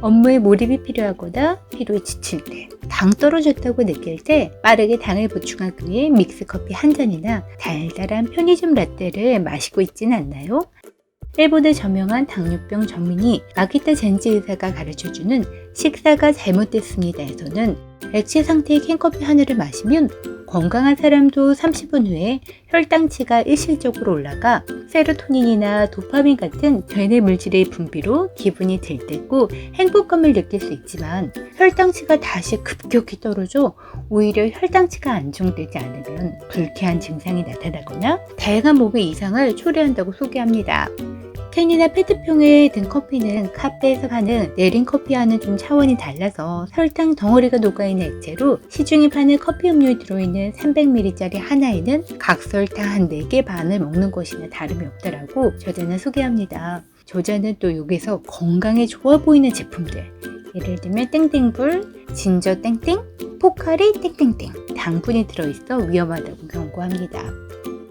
업무에 몰입이 필요하거나 피로에 지칠 때, 당 떨어졌다고 느낄 때 빠르게 당을 보충하기 위해 믹스커피 한 잔이나 달달한 편의점 라떼를 마시고 있지는 않나요? 일본의 저명한 당뇨병 전문의 마키타 젠지 의사가 가르쳐주는 식사가 잘못됐습니다에서는 액체 상태의 캔커피 하나를 마시면 건강한 사람도 30분 후에 혈당치가 일시적으로 올라가 세로토닌이나 도파민 같은 뇌내 물질의 분비로 기분이 들뜨고 행복감을 느낄 수 있지만 혈당치가 다시 급격히 떨어져 오히려 혈당치가 안정되지 않으면 불쾌한 증상이 나타나거나 다양한 몸의 이상을 초래한다고 소개합니다. 캔이나 페트병에 든 커피는 카페에서 파는 내린 커피와는 좀 차원이 달라서 설탕 덩어리가 녹아있는 액체로 시중에 파는 커피 음료에 들어있는 300ml짜리 하나에는 각설탕 한 4개 반을 먹는 것이나 다름이 없다라고 저자는 소개합니다. 저자는 또 여기서 건강에 좋아 보이는 제품들, 예를 들면 땡땡불, 진저 땡땡, 포카리 땡땡땡 당분이 들어있어 위험하다고 경고합니다.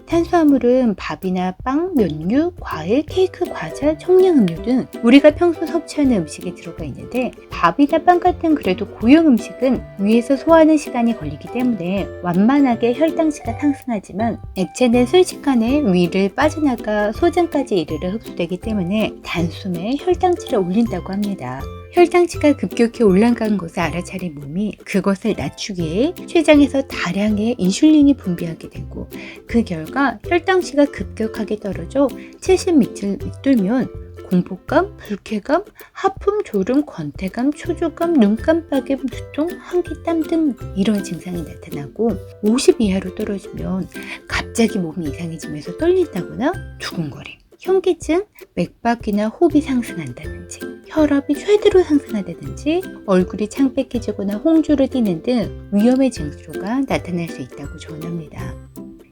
탄수화물은 밥이나 빵, 면류, 과일, 케이크, 과자, 청량음료 등 우리가 평소 섭취하는 음식에 들어가 있는데 밥이나 빵 같은 그래도 고형 음식은 위에서 소화하는 시간이 걸리기 때문에 완만하게 혈당치가 상승하지만 액체는 순식간에 위를 빠져나가 소장까지 이르르 흡수되기 때문에 단숨에 혈당치를 올린다고 합니다. 혈당치가 급격히 올라간 것을 알아차린 몸이 그것을 낮추기 위해 췌장에서 다량의 인슐린이 분비하게 되고 그 결과 혈당치가 급격하게 떨어져 70밑을 밑돌면 공포감, 불쾌감, 하품, 졸음, 권태감, 초조감, 눈 깜빡임, 두통, 한기땀 등 이런 증상이 나타나고 50 이하로 떨어지면 갑자기 몸이 이상해지면서 떨린다거나 두근거림, 현기증, 맥박이나 호흡이 상승한다든지 혈압이 최대로 상승한다든지 얼굴이 창백해지거나 홍조를 띠는 등 위험의 징조가 나타날 수 있다고 전합니다.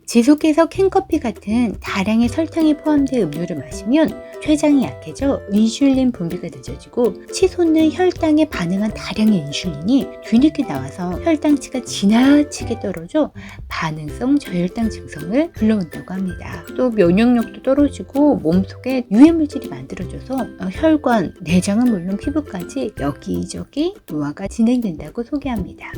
지속해서 캔커피 같은 다량의 설탕이 포함된 음료를 마시면 췌장이 약해져 인슐린 분비가 늦어지고 치솟는 혈당에 반응한 다량의 인슐린이 뒤늦게 나와서 혈당치가 지나치게 떨어져 반응성 저혈당 증상을 불러온다고 합니다. 또 면역력도 떨어지고 몸속에 유해물질이 만들어져서 혈관, 내장은 물론 피부까지 여기저기 노화가 진행된다고 소개합니다.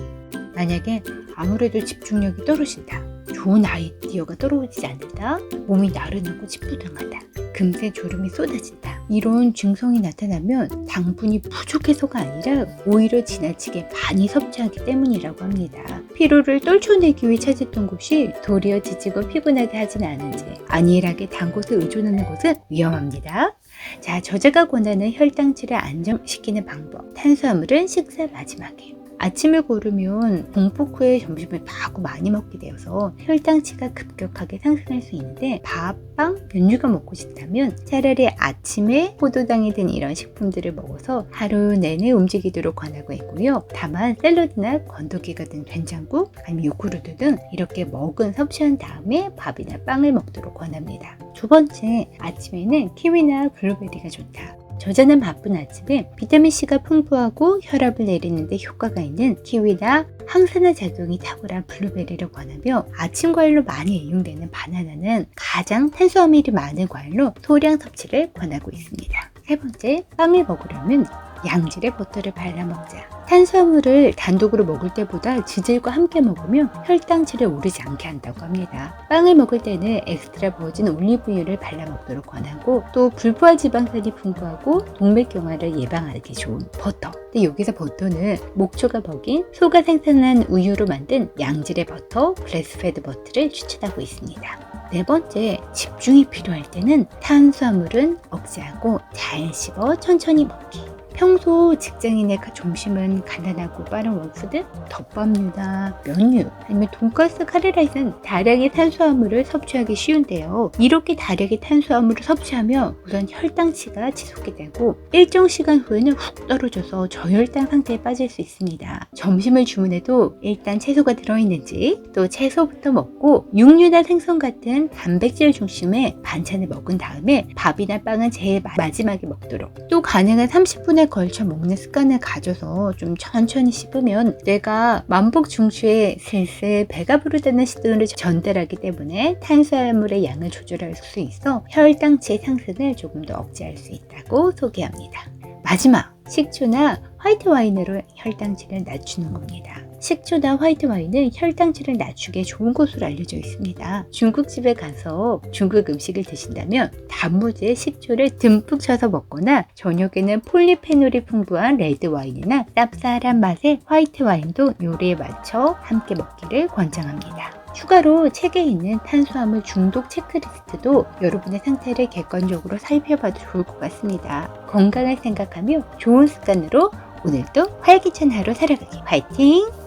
만약에 아무래도 집중력이 떨어진다, 좋은 아이디어가 떨어지지 않는다, 몸이 나른하고 찌뿌둥하다, 금세 졸음이 쏟아진다, 이런 증상이 나타나면 당분이 부족해서가 아니라 오히려 지나치게 많이 섭취하기 때문이라고 합니다. 피로를 떨쳐내기 위해 찾았던 곳이 도리어 지치고 피곤하게 하진 않은지 안일하게 단 것을 의존하는 것은 위험합니다. 자, 저자가 권하는 혈당치를 안정시키는 방법, 탄수화물은 식사 마지막에, 아침을 고르면 공복 후에 점심을 마구 많이 먹게 되어서 혈당치가 급격하게 상승할 수 있는데 밥, 빵, 면류가 먹고 싶다면 차라리 아침에 포도당이 든 이런 식품들을 먹어서 하루 내내 움직이도록 권하고 있고요. 다만 샐러드나 건더기가 든 된장국, 아니면 요구르트 등 이렇게 먹은 섭취한 다음에 밥이나 빵을 먹도록 권합니다. 두 번째, 아침에는 키위나 블루베리가 좋다. 저자는 바쁜 아침에 비타민C가 풍부하고 혈압을 내리는데 효과가 있는 키위나 항산화 작용이 탁월한 블루베리를 권하며 아침 과일로 많이 이용되는 바나나는 가장 탄수화물이 많은 과일로 소량 섭취를 권하고 있습니다. 세 번째, 빵을 먹으려면 양질의 버터를 발라 먹자. 탄수화물을 단독으로 먹을 때보다 지질과 함께 먹으면 혈당치를 오르지 않게 한다고 합니다. 빵을 먹을 때는 엑스트라 버진 올리브유를 발라 먹도록 권하고 또 불포화 지방산이 풍부하고 동맥경화를 예방하기 좋은 버터. 근데 여기서 버터는 목초가 먹인 소가 생산한 우유로 만든 양질의 버터, 브레스페드 버터를 추천하고 있습니다. 네 번째, 집중이 필요할 때는 탄수화물은 억제하고 잘 씹어 천천히 먹기. 평소 직장인의 점심은 간단하고 빠른 원푸드, 덮밥류나 면류, 아니면 돈가스, 카레라이스는 다량의 탄수화물을 섭취하기 쉬운데요. 이렇게 다량의 탄수화물을 섭취하면 우선 혈당치가 지속이 되고 일정 시간 후에는 훅 떨어져서 저혈당 상태에 빠질 수 있습니다. 점심을 주문해도 일단 채소가 들어있는지, 또 채소부터 먹고 육류나 생선 같은 단백질 중심의 반찬을 먹은 다음에 밥이나 빵은 제일 마지막에 먹도록, 또 가능한 30분에 걸쳐 먹는 습관을 가져서 좀 천천히 씹으면 뇌가 만복 중추에 슬슬 배가 부르다는 신호를 전달하기 때문에 탄수화물의 양을 조절할 수 있어 혈당치의 상승을 조금 더 억제할 수 있다고 소개합니다. 마지막, 식초나 화이트 와인으로 혈당치를 낮추는 겁니다. 식초나 화이트 와인은 혈당치를 낮추기에 좋은 것으로 알려져 있습니다. 중국집에 가서 중국 음식을 드신다면 단무지에 식초를 듬뿍 쳐서 먹거나 저녁에는 폴리페놀이 풍부한 레드 와인이나 쌉쌀한 맛의 화이트 와인도 요리에 맞춰 함께 먹기를 권장합니다. 추가로 책에 있는 탄수화물 중독 체크리스트도 여러분의 상태를 객관적으로 살펴봐도 좋을 것 같습니다. 건강을 생각하며 좋은 습관으로 오늘도 활기찬 하루 살아가기 화이팅!